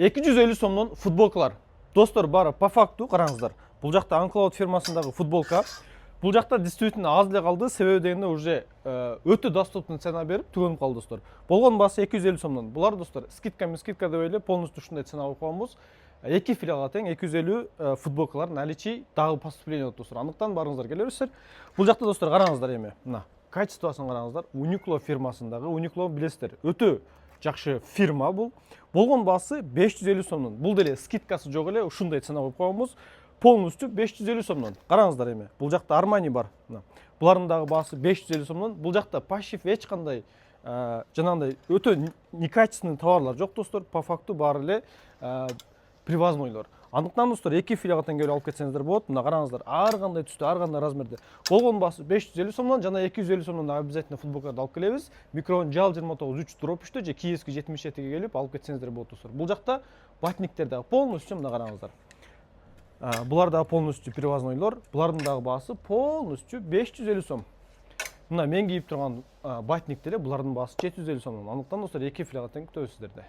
250 сомдон футболкалар. Достор, бары по факту караңыздар. Бул жакта Анклауд фирмасындагы футболка. Бул жакта действительно аз эле калды, себеби дегенде уже өтө доступный цена берип түгөнүп калды достор. Болгон баасы 250 сомдон. Булар достор скидка деп эле полностью ушундай цена коюп коебуз. Эки филиалга тең 250 футболкалар наличий дагы поступление болот достор. Андыктан барыңыздар келе бересиздер. Бул жакта достор караңыздар эми. Мына качествосын караңыздар. Uniqlo фирмасындагы Uniqlo билесиздер. Өтө жакшы фирма бул. Болгон баасы 550 сомдон. Бул деле скидкасы жок эле, ушундай цена коюп коебуз. Полностью 550 сомдон. Караңыздар эми. Бул жакта Armani бар. Булардын дагы баасы 550 сомдон. Бул жакта пашив эч кандай жанагындай өтө некачественный товарлар жок достор. По факту баары эле привознойлор. Андыктан достор эки филиалга тең келип алып кетсеңиздер болот. Мына караңыздар, ар кандай түстө, ар кандай размерде. Болгон баасы 550 сомдон жана 250 сомдон обязательно футболкаларды алып келебиз. Микрон жал 29 3 дроп 3-тө же киески 77-ге келип алып кетсеңиздер болот достор. Бул жакта батниктер дагы полностью мына караңыздар. Булар дагы полностью привознойлор. Булардын дагы баасы полностью 550 сом. Мына мен кийип турган батниктер булардын баасы 750 сомдон. Андыктан достор эки филиалга тең күтөбүз сиздерди.